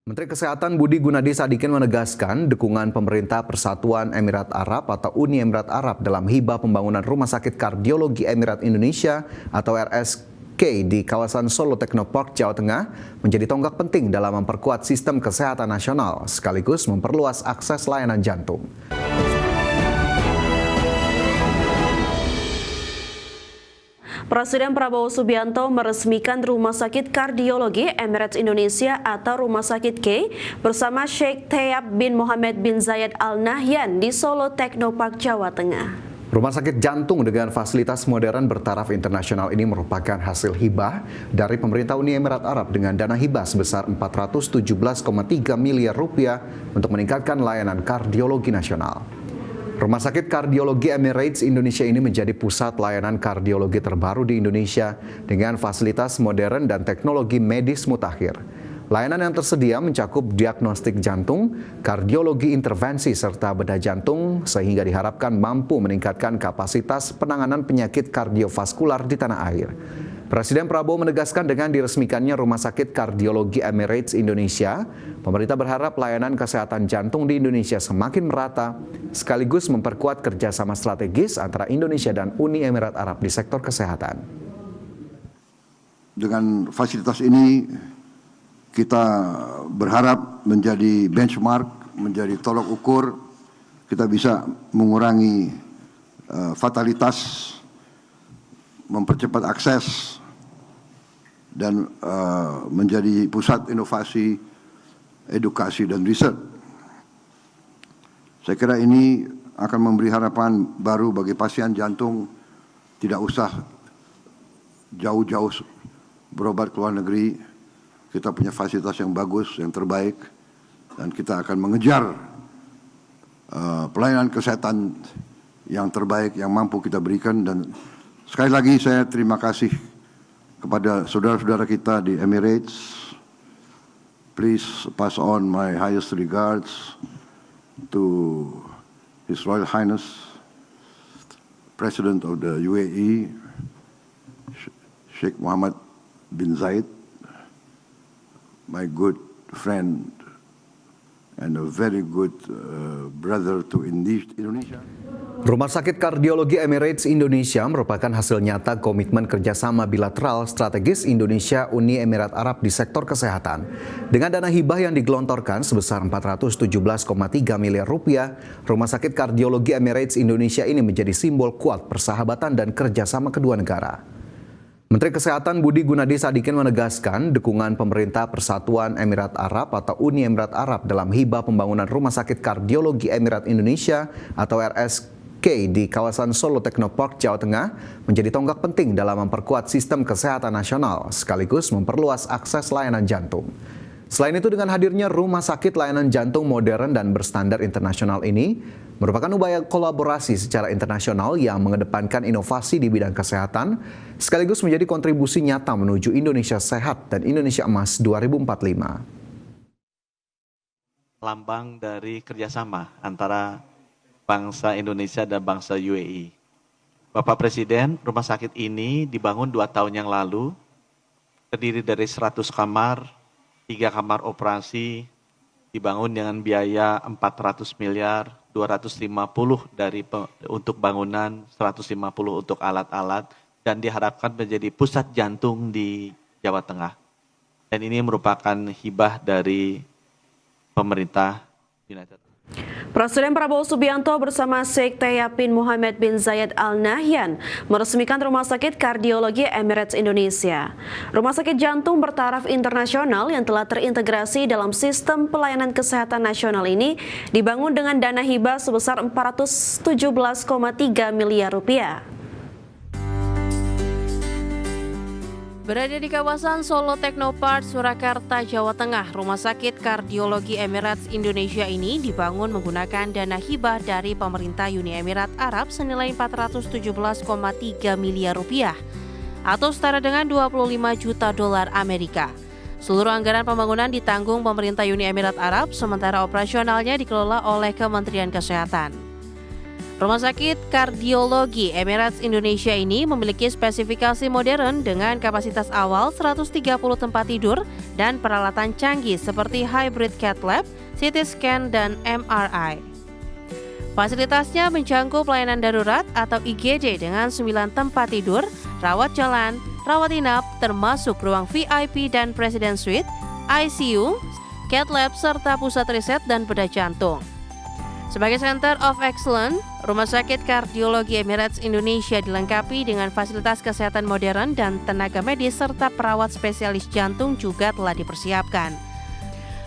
Menteri Kesehatan Budi Gunadi Sadikin menegaskan dukungan pemerintah Persatuan Emirat Arab atau Uni Emirat Arab dalam hibah pembangunan Rumah Sakit Kardiologi Emirat Indonesia atau RSK di kawasan Solo Technopark, Jawa Tengah menjadi tonggak penting dalam memperkuat sistem kesehatan nasional sekaligus memperluas akses layanan jantung. Presiden Prabowo Subianto meresmikan Rumah Sakit Kardiologi Emirates Indonesia atau Rumah Sakit K bersama Sheikh Tayyab bin Mohammed bin Zayed Al Nahyan di Solo Technopark, Jawa Tengah. Rumah sakit jantung dengan fasilitas modern bertaraf internasional ini merupakan hasil hibah dari pemerintah Uni Emirat Arab dengan dana hibah sebesar 417,3 miliar rupiah untuk meningkatkan layanan kardiologi nasional. Rumah Sakit Kardiologi Emirates Indonesia ini menjadi pusat layanan kardiologi terbaru di Indonesia dengan fasilitas modern dan teknologi medis mutakhir. Layanan yang tersedia mencakup diagnostik jantung, kardiologi intervensi, serta bedah jantung sehingga diharapkan mampu meningkatkan kapasitas penanganan penyakit kardiovaskular di tanah air. Presiden Prabowo menegaskan dengan diresmikannya Rumah Sakit Kardiologi Emirates Indonesia, pemerintah berharap layanan kesehatan jantung di Indonesia semakin merata, sekaligus memperkuat kerjasama strategis antara Indonesia dan Uni Emirat Arab di sektor kesehatan. Dengan fasilitas ini, kita berharap menjadi benchmark, menjadi tolok ukur, kita bisa mengurangi fatalitas, mempercepat akses, dan menjadi pusat inovasi, edukasi, dan riset. Saya kira ini akan memberi harapan baru bagi pasien jantung, tidak usah jauh-jauh berobat ke luar negeri. Kita punya fasilitas yang bagus, yang terbaik, dan kita akan mengejar pelayanan kesehatan yang terbaik, yang mampu kita berikan. Dan sekali lagi saya terima kasih kepada saudara-saudara kita di Emirates. Please pass on my highest regards to His Royal Highness, President of the UAE, Sheikh Mohammed bin Zayed, my good friend and a very good brother to Indonesia. Rumah Sakit Kardiologi Emirates Indonesia merupakan hasil nyata komitmen kerjasama bilateral strategis Indonesia-Uni Emirat Arab di sektor kesehatan. Dengan dana hibah yang digelontorkan sebesar 417,3 miliar rupiah, Rumah Sakit Kardiologi Emirates Indonesia ini menjadi simbol kuat persahabatan dan kerjasama kedua negara. Menteri Kesehatan Budi Gunadi Sadikin menegaskan dukungan pemerintah Persatuan Emirat Arab atau Uni Emirat Arab dalam hibah pembangunan Rumah Sakit Kardiologi Emirat Indonesia atau RSK di kawasan Solo Technopark, Jawa Tengah menjadi tonggak penting dalam memperkuat sistem kesehatan nasional sekaligus memperluas akses layanan jantung. Selain itu, dengan hadirnya rumah sakit layanan jantung modern dan berstandar internasional ini merupakan upaya kolaborasi secara internasional yang mengedepankan inovasi di bidang kesehatan sekaligus menjadi kontribusi nyata menuju Indonesia Sehat dan Indonesia Emas 2045. Lambang dari kerjasama antara bangsa Indonesia dan bangsa UAE. Bapak Presiden, rumah sakit ini dibangun 2 tahun yang lalu, terdiri dari 100 kamar, 3 kamar operasi, dibangun dengan biaya 400 miliar, 250 untuk bangunan, 150 untuk alat-alat, dan diharapkan menjadi pusat jantung di Jawa Tengah. Dan ini merupakan hibah dari pemerintah United. Presiden Prabowo Subianto bersama Sheikh Tayyab bin Mohammed bin Zayed Al Nahyan meresmikan Rumah Sakit Kardiologi Emirates Indonesia. Rumah sakit jantung bertaraf internasional yang telah terintegrasi dalam sistem pelayanan kesehatan nasional ini dibangun dengan dana hibah sebesar 417,3 miliar rupiah. Berada di kawasan Solo Technopark, Surakarta, Jawa Tengah, Rumah Sakit Kardiologi Emirates Indonesia ini dibangun menggunakan dana hibah dari pemerintah Uni Emirat Arab senilai 417,3 miliar rupiah atau setara dengan 25 juta dolar Amerika. Seluruh anggaran pembangunan ditanggung pemerintah Uni Emirat Arab, sementara operasionalnya dikelola oleh Kementerian Kesehatan. Rumah sakit kardiologi Emirates Indonesia ini memiliki spesifikasi modern dengan kapasitas awal 130 tempat tidur dan peralatan canggih seperti hybrid cath lab, CT scan, dan MRI. Fasilitasnya mencakup pelayanan darurat atau IGD dengan 9 tempat tidur, rawat jalan, rawat inap, termasuk ruang VIP dan Presiden Suite, ICU, cath lab, serta pusat riset dan bedah jantung. Sebagai Center of Excellence, Rumah Sakit Kardiologi Emirates Indonesia dilengkapi dengan fasilitas kesehatan modern dan tenaga medis serta perawat spesialis jantung juga telah dipersiapkan.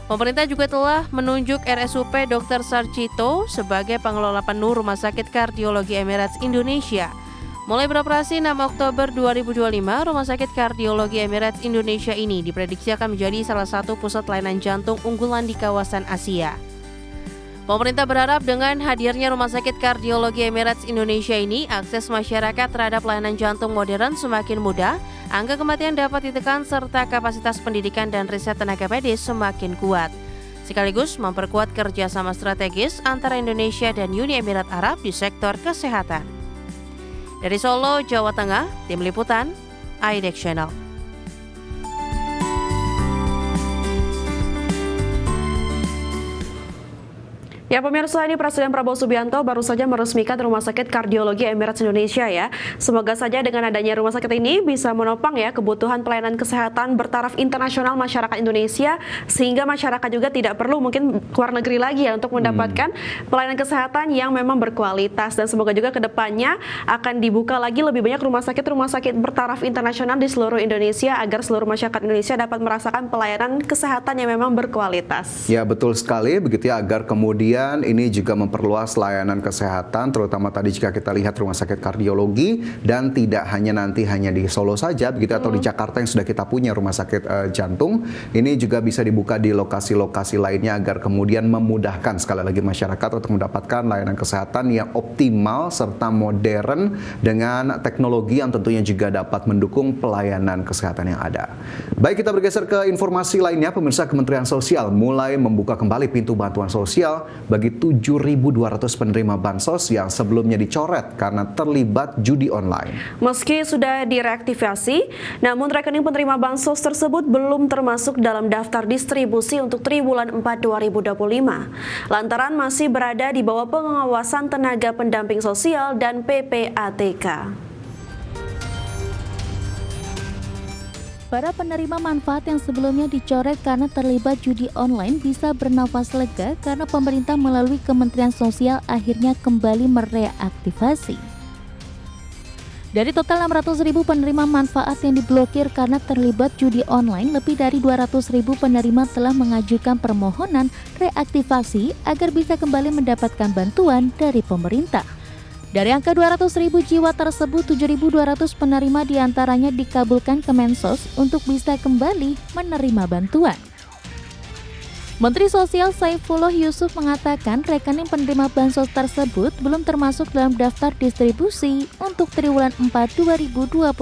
Pemerintah juga telah menunjuk RSUP Dr. Sarjito sebagai pengelola penuh Rumah Sakit Kardiologi Emirates Indonesia. Mulai beroperasi 6 Oktober 2025, Rumah Sakit Kardiologi Emirates Indonesia ini diprediksi akan menjadi salah satu pusat layanan jantung unggulan di kawasan Asia. Pemerintah berharap dengan hadirnya Rumah Sakit Kardiologi Emirates Indonesia ini, akses masyarakat terhadap layanan jantung modern semakin mudah, angka kematian dapat ditekan, serta kapasitas pendidikan dan riset tenaga medis semakin kuat. Sekaligus memperkuat kerjasama strategis antara Indonesia dan Uni Emirat Arab di sektor kesehatan. Dari Solo, Jawa Tengah, Tim Liputan, IDEX Channel. Ya pemirsa, ini Presiden Prabowo Subianto baru saja meresmikan Rumah Sakit Kardiologi Emirates Indonesia ya. Semoga saja dengan adanya rumah sakit ini bisa menopang ya kebutuhan pelayanan kesehatan bertaraf internasional masyarakat Indonesia, sehingga masyarakat juga tidak perlu mungkin keluar negeri lagi ya untuk mendapatkan pelayanan kesehatan yang memang berkualitas. Dan semoga juga kedepannya akan dibuka lagi lebih banyak rumah sakit bertaraf internasional di seluruh Indonesia agar seluruh masyarakat Indonesia dapat merasakan pelayanan kesehatan yang memang berkualitas. Ya betul sekali, begitu ya, agar kemudian ini juga memperluas layanan kesehatan, terutama tadi jika kita lihat rumah sakit kardiologi, dan tidak hanya di Solo saja begitu atau di Jakarta yang sudah kita punya rumah sakit jantung, ini juga bisa dibuka di lokasi-lokasi lainnya agar kemudian memudahkan sekali lagi masyarakat untuk mendapatkan layanan kesehatan yang optimal serta modern dengan teknologi yang tentunya juga dapat mendukung pelayanan kesehatan yang ada. Baik, kita bergeser ke informasi lainnya. Pemirsa, Kementerian Sosial mulai membuka kembali pintu bantuan sosial bagi 7.200 penerima bansos yang sebelumnya dicoret karena terlibat judi online. Meski sudah direaktivasi, namun rekening penerima bansos tersebut belum termasuk dalam daftar distribusi untuk triwulan 4 2025. Lantaran masih berada di bawah pengawasan tenaga pendamping sosial dan PPATK. Para penerima manfaat yang sebelumnya dicoret karena terlibat judi online bisa bernafas lega karena pemerintah melalui Kementerian Sosial akhirnya kembali mereaktivasi. Dari total 600.000 penerima manfaat yang diblokir karena terlibat judi online, lebih dari 200.000 penerima telah mengajukan permohonan reaktivasi agar bisa kembali mendapatkan bantuan dari pemerintah. Dari angka 200.000 jiwa tersebut, 7.200 penerima diantaranya dikabulkan Kemensos untuk bisa kembali menerima bantuan. Menteri Sosial Saifullah Yusuf mengatakan rekening penerima bansos tersebut belum termasuk dalam daftar distribusi untuk triwulan 4 2025,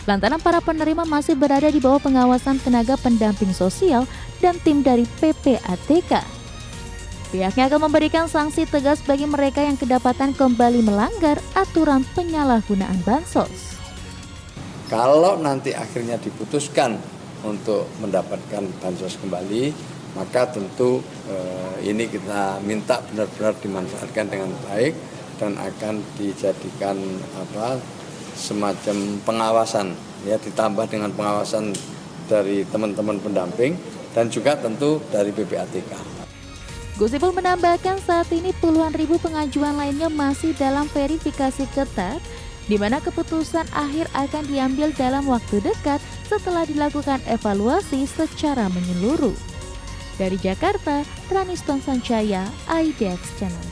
lantaran para penerima masih berada di bawah pengawasan tenaga pendamping sosial dan tim dari PPATK. Pihaknya akan memberikan sanksi tegas bagi mereka yang kedapatan kembali melanggar aturan penyalahgunaan bansos. Kalau nanti akhirnya diputuskan untuk mendapatkan bansos kembali, maka tentu ini kita minta benar-benar dimanfaatkan dengan baik dan akan dijadikan semacam pengawasan, ya, ditambah dengan pengawasan dari teman-teman pendamping dan juga tentu dari PPATK. Gus Ipul menambahkan saat ini puluhan ribu pengajuan lainnya masih dalam verifikasi ketat, di mana keputusan akhir akan diambil dalam waktu dekat setelah dilakukan evaluasi secara menyeluruh. Dari Jakarta, Raniston Sancaya, IDEX Channel.